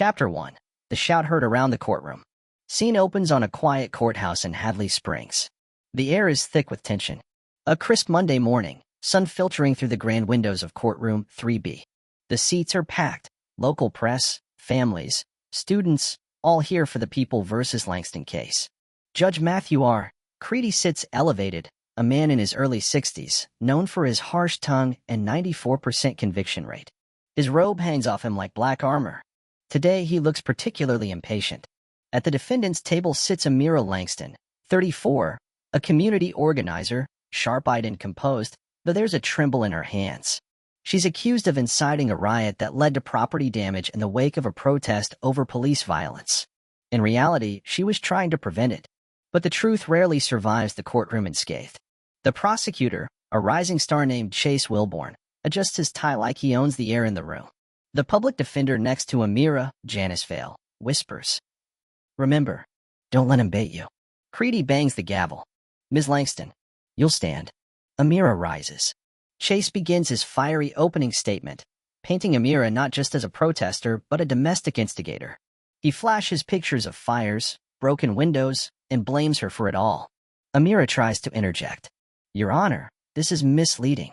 Chapter 1. The shout heard around the courtroom. Scene opens on a quiet courthouse in Hadley Springs. The air is thick with tension. A crisp Monday morning, sun filtering through the grand windows of courtroom 3B. The seats are packed. Local press, families, students, all here for the People versus Langston case. Judge Matthew R. Creedy sits elevated, a man in his early 60s, known for his harsh tongue and 94% conviction rate. His robe hangs off him like black armor. Today he looks particularly impatient. At the defendant's table sits Amira Langston, 34, a community organizer, sharp-eyed and composed, though there's a tremble in her hands. She's accused of inciting a riot that led to property damage in the wake of a protest over police violence. In reality, she was trying to prevent it. But the truth rarely survives the courtroom unscathed. The prosecutor, a rising star named Chase Wilborn, adjusts his tie like he owns the air in the room. The public defender next to Amira, Janice Vale, whispers, "Remember, don't let him bait you." Creedy bangs the gavel. "Ms. Langston, you'll stand." Amira rises. Chase begins his fiery opening statement, painting Amira not just as a protester but a domestic instigator. He flashes pictures of fires, broken windows, and blames her for it all. Amira tries to interject. "Your Honor, this is misleading."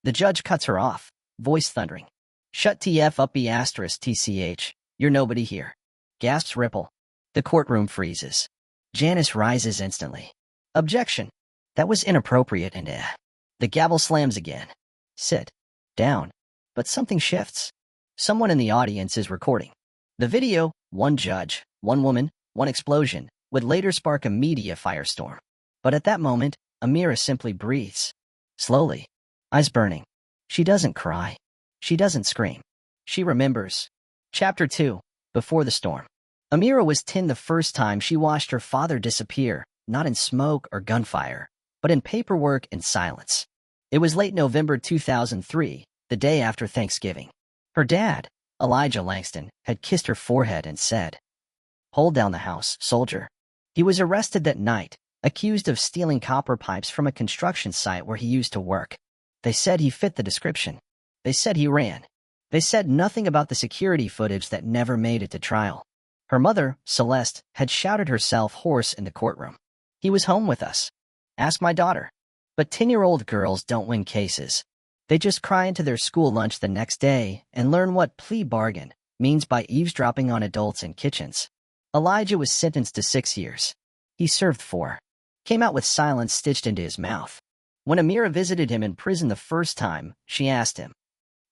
The judge cuts her off, voice thundering. "Shut TF up E*TCH, you're nobody here." Gasps ripple. The courtroom freezes. Janice rises instantly. "Objection. That was inappropriate and The gavel slams again. "Sit down." But something shifts. Someone in the audience is recording. The video, one judge, one woman, one explosion, would later spark a media firestorm. But at that moment, Amira simply breathes. Slowly. Eyes burning. She doesn't cry. She doesn't scream. She remembers. Chapter 2. Before the storm. Amira was 10 the first time she watched her father disappear, not in smoke or gunfire, but in paperwork and silence. It was late November 2003, the day after Thanksgiving. Her dad, Elijah Langston, had kissed her forehead and said, "Hold down the house, soldier." He was arrested that night, accused of stealing copper pipes from a construction site where he used to work. They said he fit the description. They said he ran. They said nothing about the security footage that never made it to trial. Her mother, Celeste, had shouted herself hoarse in the courtroom. "He was home with us. Ask my daughter." But 10-year-old girls don't win cases. They just cry into their school lunch the next day and learn what plea bargain means by eavesdropping on adults in kitchens. Elijah was sentenced to 6 years. He served 4. Came out with silence stitched into his mouth. When Amira visited him in prison the first time, she asked him,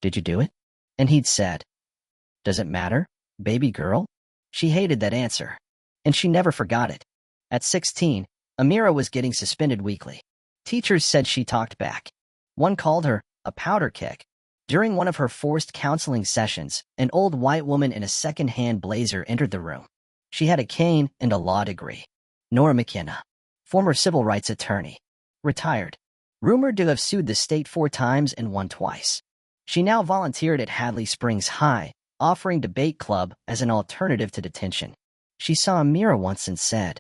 "Did you do it?" And he'd said, "Does it matter, baby girl?" She hated that answer. And she never forgot it. At 16, Amira was getting suspended weekly. Teachers said she talked back. One called her a powder keg. During one of her forced counseling sessions, an old white woman in a second-hand blazer entered the room. She had a cane and a law degree. Nora McKenna, former civil rights attorney. Retired. Rumored to have sued the state 4 times and won twice. She now volunteered at Hadley Springs High, offering debate club as an alternative to detention. She saw Amira once and said,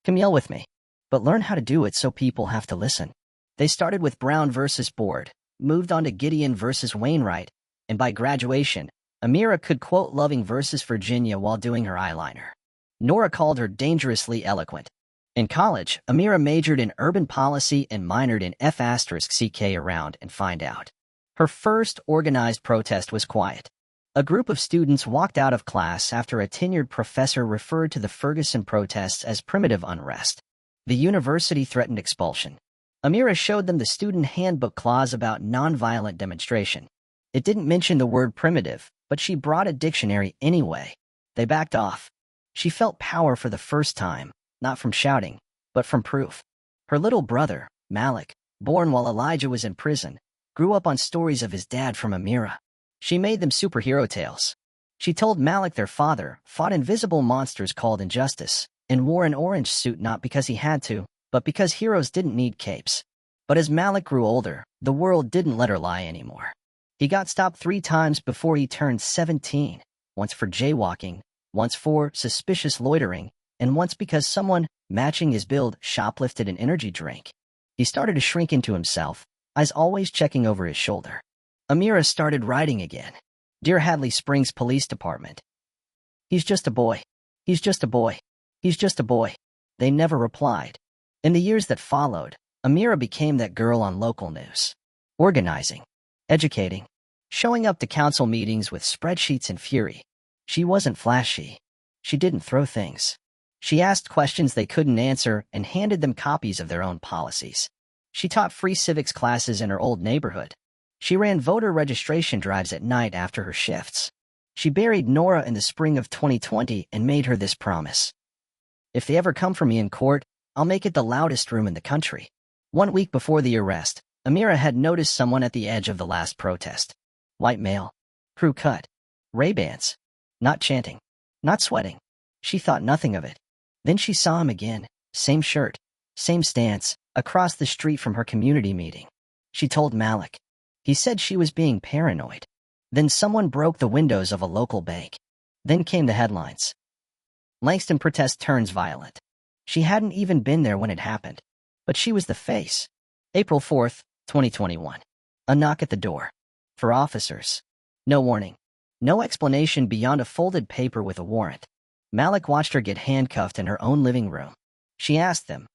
"Come yell with me, but learn how to do it so people have to listen." They started with Brown versus Board, moved on to Gideon versus Wainwright, and by graduation, Amira could quote Loving versus Virginia while doing her eyeliner. Nora called her dangerously eloquent. In college, Amira majored in urban policy and minored in F***CK around and find out. Her first organized protest was quiet. A group of students walked out of class after a tenured professor referred to the Ferguson protests as primitive unrest. The university threatened expulsion. Amira showed them the student handbook clause about nonviolent demonstration. It didn't mention the word primitive, but she brought a dictionary anyway. They backed off. She felt power for the first time, not from shouting, but from proof. Her little brother, Malik, born while Elijah was in prison, grew up on stories of his dad from Amira. She made them superhero tales. She told Malik their father fought invisible monsters called injustice and wore an orange suit not because he had to, but because heroes didn't need capes. But as Malik grew older, the world didn't let her lie anymore. He got stopped 3 times before he turned 17, once for jaywalking, once for suspicious loitering, and once because someone, matching his build, shoplifted an energy drink. He started to shrink into himself, eyes always checking over his shoulder. Amira started writing again. "Dear Hadley Springs Police Department, He's just a boy. He's just a boy. He's just a boy. They never replied. In the years that followed, Amira became that girl on local news. Organizing, educating, showing up to council meetings with spreadsheets and fury. She wasn't flashy. She didn't throw things. She asked questions they couldn't answer and handed them copies of their own policies. She taught free civics classes in her old neighborhood. She ran voter registration drives at night after her shifts. She buried Nora in the spring of 2020 and made her this promise. If they ever come for me in court, I'll make it the loudest room in the country. 1 week before the arrest, Amira had noticed someone at the edge of the last protest. White male. Crew cut. Ray-Bans. Not chanting. Not sweating. She thought nothing of it. Then she saw him again. Same shirt. Same stance. Across the street from her community meeting. She told Malik. He said she was being paranoid. Then someone broke the windows of a local bank. Then came the headlines. Langston protest turns violent. She hadn't even been there when it happened. But she was the face. April 4th, 2021. A knock at the door. For officers. No warning. No explanation beyond a folded paper with a warrant. Malik watched her get handcuffed in her own living room. She asked them,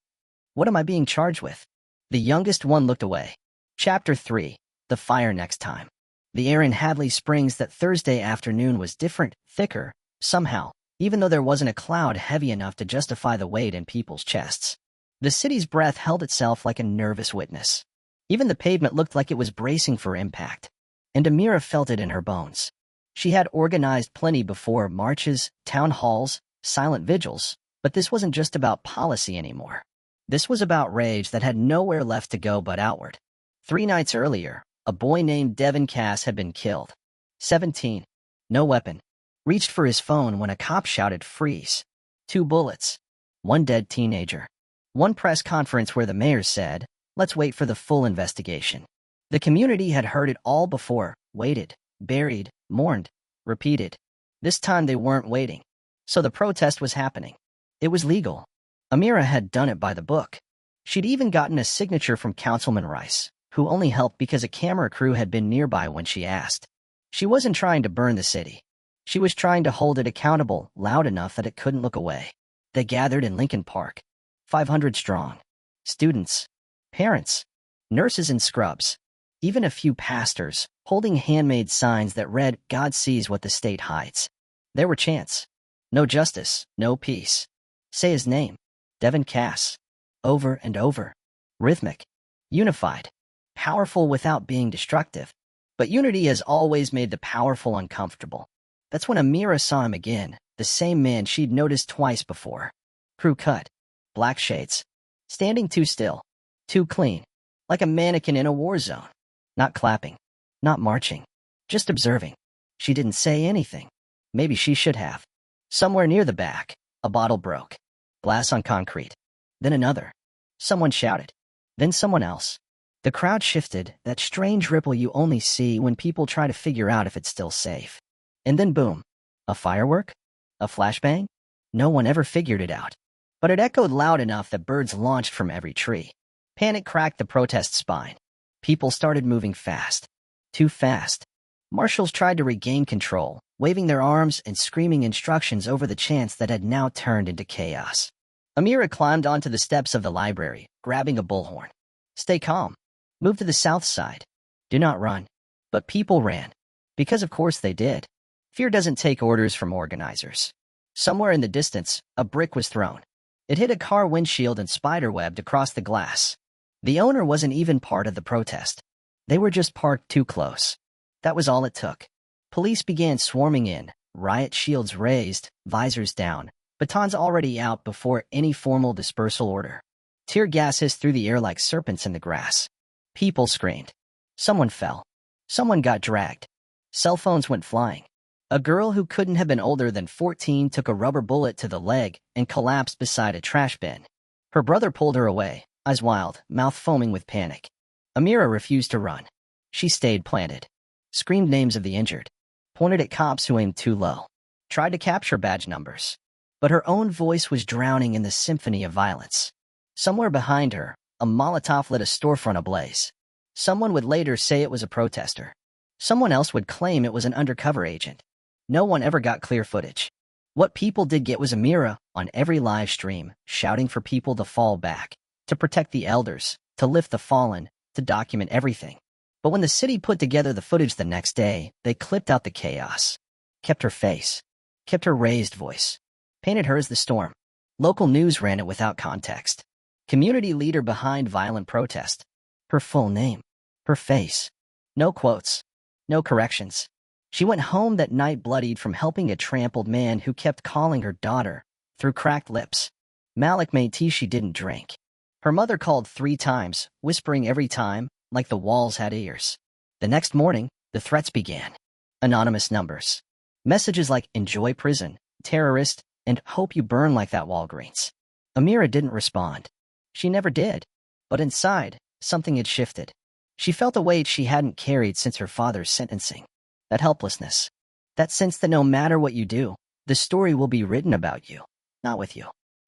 "What am I being charged with?" The youngest one looked away. Chapter 3. The fire next time. The air in Hadley Springs that Thursday afternoon was different, thicker, somehow, even though there wasn't a cloud heavy enough to justify the weight in people's chests. The city's breath held itself like a nervous witness. Even the pavement looked like it was bracing for impact. And Amira felt it in her bones. She had organized plenty before: marches, town halls, silent vigils, but this wasn't just about policy anymore. This was about rage that had nowhere left to go but outward. 3 nights earlier, a boy named Devin Cass had been killed. 17. No weapon. Reached for his phone when a cop shouted, "Freeze." 2 bullets. 1 dead teenager. 1 press conference where the mayor said, "Let's wait for the full investigation." The community had heard it all before, waited, buried, mourned, repeated. This time they weren't waiting. So the protest was happening. It was legal. Amira had done it by the book. She'd even gotten a signature from Councilman Rice, who only helped because a camera crew had been nearby when she asked. She wasn't trying to burn the city. She was trying to hold it accountable, loud enough that it couldn't look away. They gathered in Lincoln Park. 500 strong. Students, parents, nurses in scrubs, even a few pastors, holding handmade signs that read, "God sees what the state hides." There were chants. No justice, no peace. Say his name. Devin Cass. Over and over. Rhythmic. Unified. Powerful without being destructive. But unity has always made the powerful uncomfortable. That's when Amira saw him again, the same man she'd noticed twice before. Crew cut. Black shades. Standing too still. Too clean. Like a mannequin in a war zone. Not clapping. Not marching. Just observing. She didn't say anything. Maybe she should have. Somewhere near the back, a bottle broke. Glass on concrete. Then another. Someone shouted. Then someone else. The crowd shifted, that strange ripple you only see when people try to figure out if it's still safe. And then boom. A firework? A flashbang? No one ever figured it out. But it echoed loud enough that birds launched from every tree. Panic cracked the protest spine. People started moving fast. Too fast. Marshals tried to regain control, waving their arms and screaming instructions over the chants that had now turned into chaos. Amira climbed onto the steps of the library, grabbing a bullhorn. Stay calm. Move to the south side. Do not run. But people ran. Because of course they did. Fear doesn't take orders from organizers. Somewhere in the distance, a brick was thrown. It hit a car windshield and spiderwebbed across the glass. The owner wasn't even part of the protest. They were just parked too close. That was all it took. Police began swarming in, riot shields raised, visors down, batons already out before any formal dispersal order. Tear gas hissed through the air like serpents in the grass. People screamed. Someone fell. Someone got dragged. Cell phones went flying. A girl who couldn't have been older than 14 took a rubber bullet to the leg and collapsed beside a trash bin. Her brother pulled her away, eyes wild, mouth foaming with panic. Amira refused to run. She stayed planted. Screamed names of the injured. Pointed at cops who aimed too low. Tried to capture badge numbers. But her own voice was drowning in the symphony of violence. Somewhere behind her, a Molotov lit a storefront ablaze. Someone would later say it was a protester. Someone else would claim it was an undercover agent. No one ever got clear footage. What people did get was Amira on every live stream, shouting for people to fall back, to protect the elders, to lift the fallen, to document everything. But when the city put together the footage the next day, they clipped out the chaos, kept her face, kept her raised voice, painted her as the storm. Local news ran it without context. Community leader behind violent protest. Her full name. Her face. No quotes. No corrections. She went home that night bloodied from helping a trampled man who kept calling her daughter, through cracked lips. Malik made tea she didn't drink. Her mother called 3 times, whispering every time, like the walls had ears. The next morning, the threats began. Anonymous numbers. Messages like, enjoy prison, terrorist, and hope you burn like that Walgreens. Amira didn't respond. She never did. But inside, something had shifted. She felt a weight she hadn't carried since her father's sentencing. That helplessness. That sense that no matter what you do, the story will be written about you, not with you.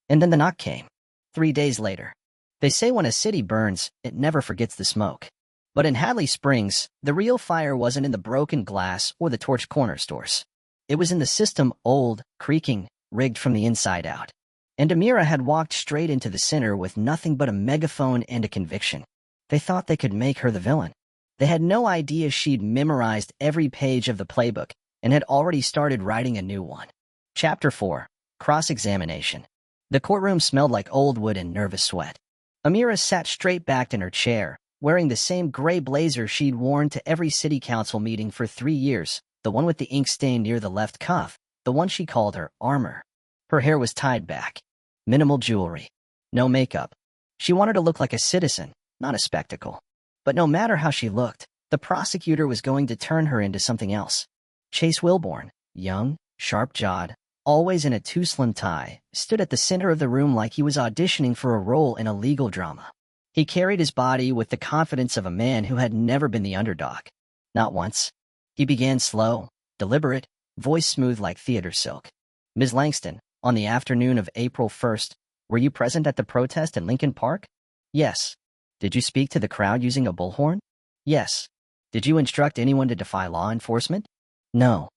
And then the knock came. 3 days later. They say when a city burns, it never forgets the smoke. But in Hadley Springs, the real fire wasn't in the broken glass or the torched corner stores. It was in the system, old, creaking, rigged from the inside out. And Amira had walked straight into the center with nothing but a megaphone and a conviction. They thought they could make her the villain. They had no idea she'd memorized every page of the playbook and had already started writing a new one. Chapter 4. Cross-examination. The courtroom smelled like old wood and nervous sweat. Amira sat straight-backed in her chair, wearing the same gray blazer she'd worn to every city council meeting for 3 years, the one with the ink stain near the left cuff, the one she called her armor. Her hair was tied back. Minimal jewelry. No makeup. She wanted to look like a citizen, not a spectacle. But no matter how she looked, the prosecutor was going to turn her into something else. Chase Wilborn, young, sharp-jawed, always in a too-slim tie, stood at the center of the room like he was auditioning for a role in a legal drama. He carried his body with the confidence of a man who had never been the underdog. Not once. He began slow, deliberate, voice smooth like theater silk. Ms. Langston, on the afternoon of April 1st, were you present at the protest in Lincoln Park? Yes. Did you speak to the crowd using a bullhorn? Yes. Did you instruct anyone to defy law enforcement? No.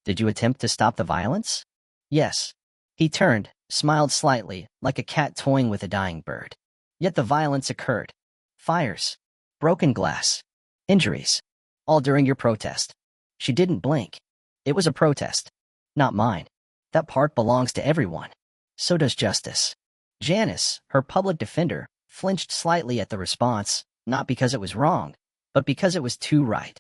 Did you attempt to stop the violence? Yes. He turned, smiled slightly, like a cat toying with a dying bird. Yet the violence occurred. Fires. Broken glass. Injuries. All during your protest. She didn't blink. It was a protest. Not mine. That park belongs to everyone. So does justice. Janice, her public defender, flinched slightly at the response, not because it was wrong, but because it was too right.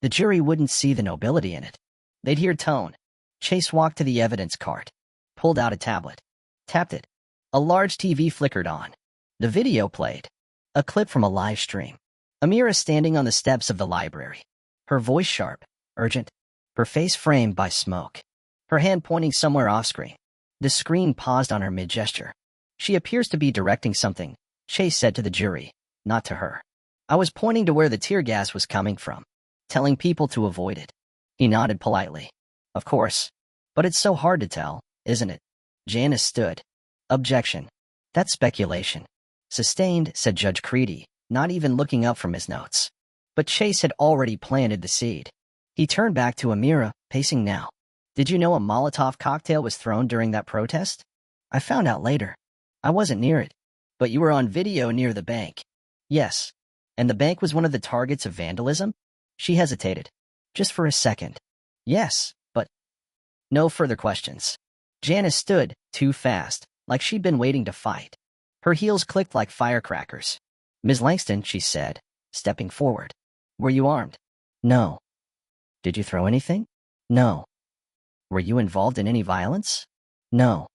The jury wouldn't see the nobility in it. They'd hear tone. Chase walked to the evidence cart, pulled out a tablet, tapped it. A large TV flickered on. The video played. A clip from a live stream. Amira standing on the steps of the library. Her voice sharp, urgent. Her face framed by smoke. Her hand pointing somewhere off-screen. The screen paused on her mid-gesture. She appears to be directing something, Chase said to the jury, not to her. I was pointing to where the tear gas was coming from, telling people to avoid it. He nodded politely. Of course. But it's so hard to tell, isn't it? Janice stood. Objection. That's speculation. Sustained, said Judge Creedy, not even looking up from his notes. But Chase had already planted the seed. He turned back to Amira, pacing now. Did you know a Molotov cocktail was thrown during that protest? I found out later. I wasn't near it. But you were on video near the bank. Yes. And the bank was one of the targets of vandalism? She hesitated. Just for a second. Yes, but... No further questions. Janice stood, too fast, like she'd been waiting to fight. Her heels clicked like firecrackers. Ms. Langston, she said, stepping forward. Were you armed? No. Did you throw anything? No. Were you involved in any violence? No.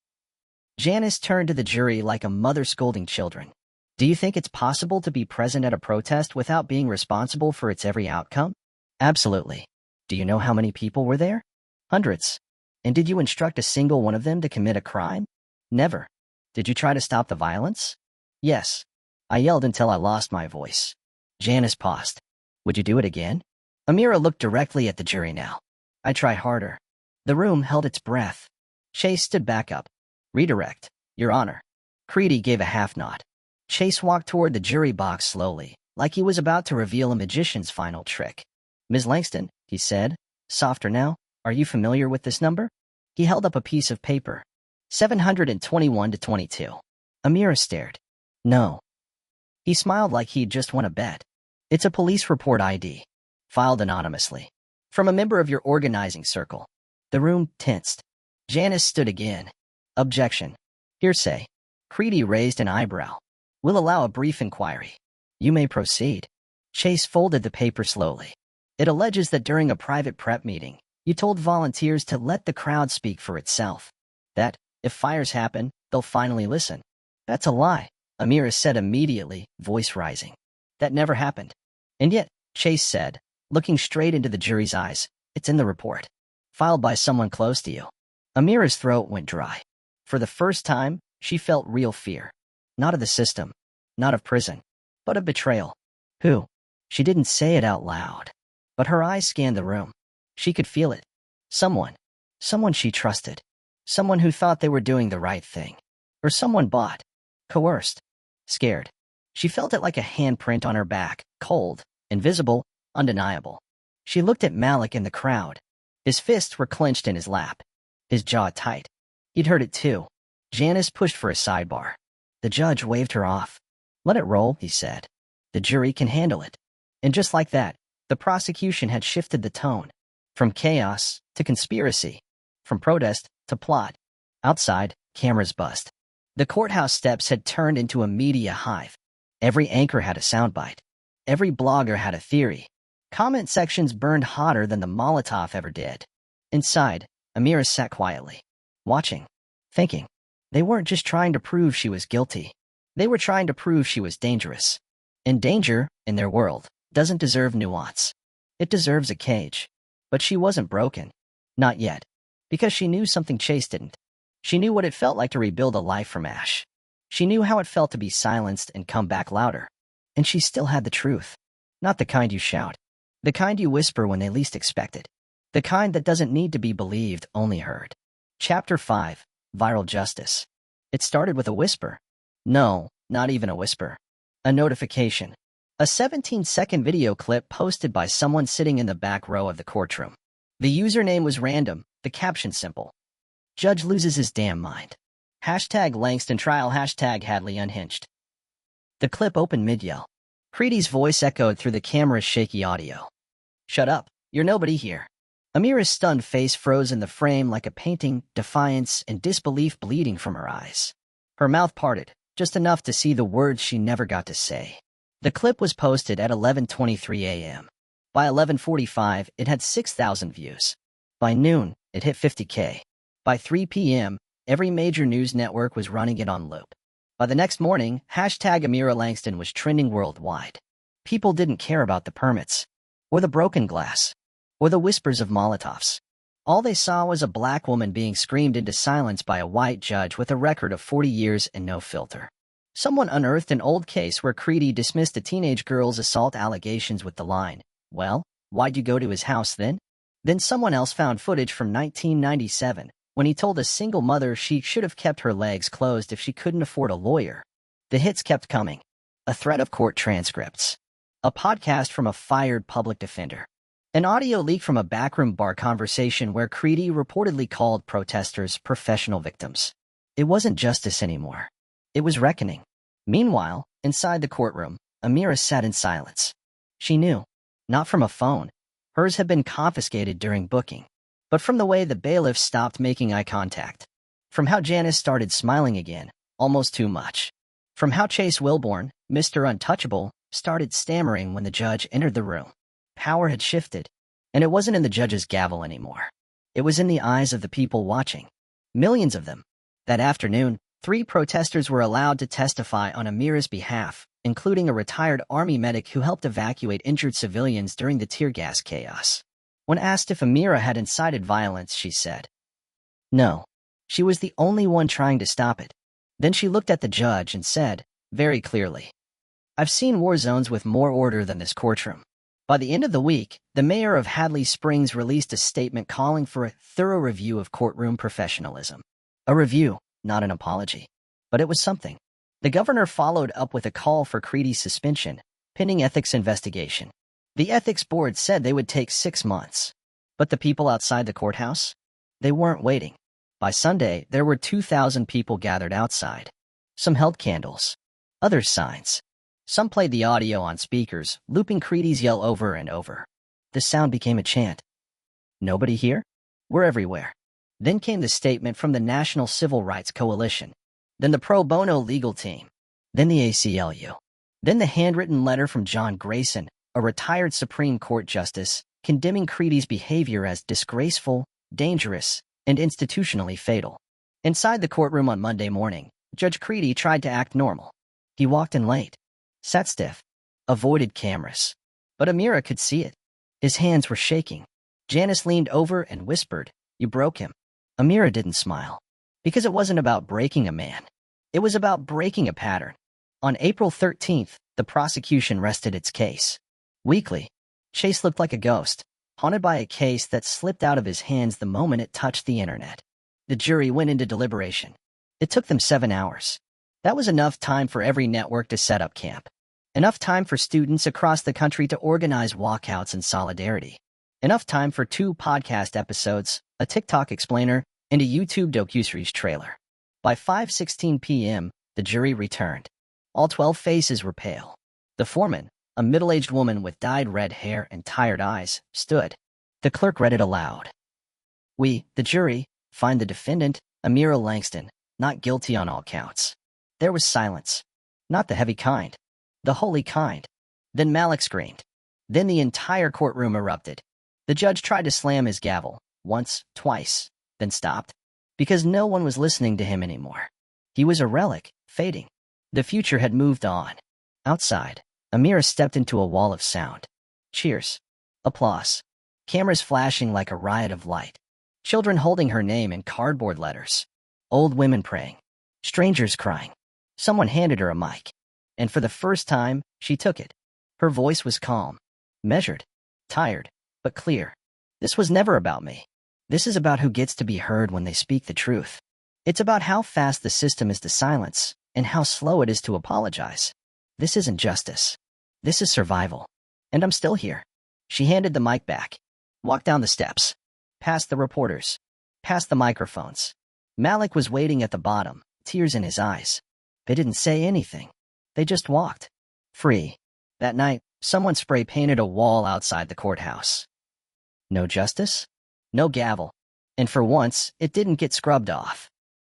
Janice turned to the jury like a mother scolding children. Do you think it's possible to be present at a protest without being responsible for its every outcome? Absolutely. Do you know how many people were there? Hundreds. And did you instruct a single one of them to commit a crime? Never. Did you try to stop the violence? Yes. I yelled until I lost my voice. Janice paused. Would you do it again? Amira looked directly at the jury now. I try harder. The room held its breath. Chase stood back up. Redirect, Your Honor. Creedy gave a half nod. Chase walked toward the jury box slowly, like he was about to reveal a magician's final trick. Ms. Langston, he said, softer now, are you familiar with this number? He held up a piece of paper. 721 to 22. Amira stared. No. He smiled like he'd just won a bet. It's a police report ID. Filed anonymously. From a member of your organizing circle. The room tensed. Janice stood again. Objection. Hearsay. Creedy raised an eyebrow. We'll allow a brief inquiry. You may proceed. Chase folded the paper slowly. It alleges that during a private prep meeting, you told volunteers to let the crowd speak for itself. That, if fires happen, they'll finally listen. That's a lie, Amira said immediately, voice rising. That never happened. And yet, Chase said, looking straight into the jury's eyes, it's in the report. Filed by someone close to you. Amira's throat went dry. For the first time, she felt real fear. Not of the system, not of prison, but of betrayal. Who? She didn't say it out loud, but her eyes scanned the room. She could feel it. Someone. Someone she trusted. Someone who thought they were doing the right thing. Or someone bought. Coerced. Scared. She felt it like a handprint on her back, cold, invisible, undeniable. She looked at Malik in the crowd. His fists were clenched in his lap. His jaw tight. He'd heard it too. Janice pushed for a sidebar. The judge waved her off. Let it roll, he said. The jury can handle it. And just like that, the prosecution had shifted the tone. From chaos to conspiracy. From protest to plot. Outside, cameras buzzed. The courthouse steps had turned into a media hive. Every anchor had a soundbite. Every blogger had a theory. Comment sections burned hotter than the Molotov ever did. Inside, Amira sat quietly. Watching. Thinking. They weren't just trying to prove she was guilty. They were trying to prove she was dangerous. And danger, in their world, doesn't deserve nuance. It deserves a cage. But she wasn't broken. Not yet. Because she knew something Chase didn't. She knew what it felt like to rebuild a life from ash. She knew how it felt to be silenced and come back louder. And she still had the truth. Not the kind you shout. The kind you whisper when they least expect it. The kind that doesn't need to be believed, only heard. Chapter 5. Viral Justice. It started with a whisper. No, not even a whisper. A notification. A 17-second video clip posted by someone sitting in the back row of the courtroom. The username was random, the caption simple. Judge loses his damn mind. Hashtag Langston trial, hashtag Hadley unhinged. The clip opened mid-yell. Creedy's voice echoed through the camera's shaky audio. Shut up, you're nobody here. Amira's stunned face froze in the frame like a painting, defiance and disbelief bleeding from her eyes. Her mouth parted, just enough to see the words she never got to say. The clip was posted at 11:23 a.m. By 11:45, it had 6,000 views. By noon, it hit 50K. By 3 p.m., every major news network was running it on loop. By the next morning, hashtag Amira Langston was trending worldwide. People didn't care about the permits, or the broken glass, or the whispers of Molotovs. All they saw was a black woman being screamed into silence by a white judge with a record of 40 years and no filter. Someone unearthed an old case where Creedy dismissed a teenage girl's assault allegations with the line, "Well, why'd you go to his house then?" Then someone else found footage from 1997, when he told a single mother she should have kept her legs closed if she couldn't afford a lawyer. The hits kept coming. A thread of court transcripts. A podcast from a fired public defender. An audio leak from a backroom bar conversation where Creedy reportedly called protesters professional victims. It wasn't justice anymore. It was reckoning. Meanwhile, inside the courtroom, Amira sat in silence. She knew. Not from a phone. Hers had been confiscated during booking. But from the way the bailiff stopped making eye contact. From how Janice started smiling again, almost too much. From how Chase Wilborn, Mr. Untouchable, started stammering when the judge entered the room. Power had shifted, and it wasn't in the judge's gavel anymore. It was in the eyes of the people watching. Millions of them. That afternoon, 3 protesters were allowed to testify on Amira's behalf, including a retired Army medic who helped evacuate injured civilians during the tear gas chaos. When asked if Amira had incited violence, she said, no. She was the only one trying to stop it. Then she looked at the judge and said, very clearly, I've seen war zones with more order than this courtroom. By the end of the week, the mayor of Hadley Springs released a statement calling for a thorough review of courtroom professionalism. A review, not an apology. But it was something. The governor followed up with a call for Creedy's suspension, pending ethics investigation. The ethics board said they would take 6 months. But the people outside the courthouse? They weren't waiting. By Sunday, there were 2,000 people gathered outside. Some held candles, others signs. Some played the audio on speakers, looping Creedy's yell over and over. The sound became a chant. Nobody here? We're everywhere. Then came the statement from the National Civil Rights Coalition. Then the pro bono legal team. Then the ACLU. Then the handwritten letter from John Grayson, a retired Supreme Court justice, condemning Creedy's behavior as disgraceful, dangerous, and institutionally fatal. Inside the courtroom on Monday morning, Judge Creedy tried to act normal. He walked in late, sat stiff, avoided cameras. But Amira could see it. His hands were shaking. Janice leaned over and whispered, "You broke him." Amira didn't smile. Because it wasn't about breaking a man. It was about breaking a pattern. On April 13th, the prosecution rested its case. Weekly, Chase looked like a ghost, haunted by a case that slipped out of his hands the moment it touched the internet. The jury went into deliberation. It took them 7 hours. That was enough time for every network to set up camp. Enough time for students across the country to organize walkouts in solidarity. Enough time for 2 podcast episodes, a TikTok explainer, and a YouTube docuseries trailer. By 5:16 p.m., the jury returned. All 12 faces were pale. The foreman, a middle-aged woman with dyed red hair and tired eyes, stood. The clerk read it aloud. "We, the jury, find the defendant, Amira Langston, not guilty on all counts." There was silence. Not the heavy kind. The holy kind. Then Malik screamed. Then the entire courtroom erupted. The judge tried to slam his gavel, once, twice, then stopped. Because no one was listening to him anymore. He was a relic, fading. The future had moved on. Outside, Amira stepped into a wall of sound. Cheers. Applause. Cameras flashing like a riot of light. Children holding her name in cardboard letters. Old women praying. Strangers crying. Someone handed her a mic. And for the first time, she took it. Her voice was calm, measured, tired, but clear. "This was never about me. This is about who gets to be heard when they speak the truth. It's about how fast the system is to silence and how slow it is to apologize. This isn't justice. This is survival. And I'm still here." She handed the mic back, walked down the steps, past the reporters, past the microphones. Malik was waiting at the bottom, tears in his eyes. They didn't say anything. They just walked. Free. That night, someone spray-painted a wall outside the courthouse. No justice? No gavel. And for once, it didn't get scrubbed off.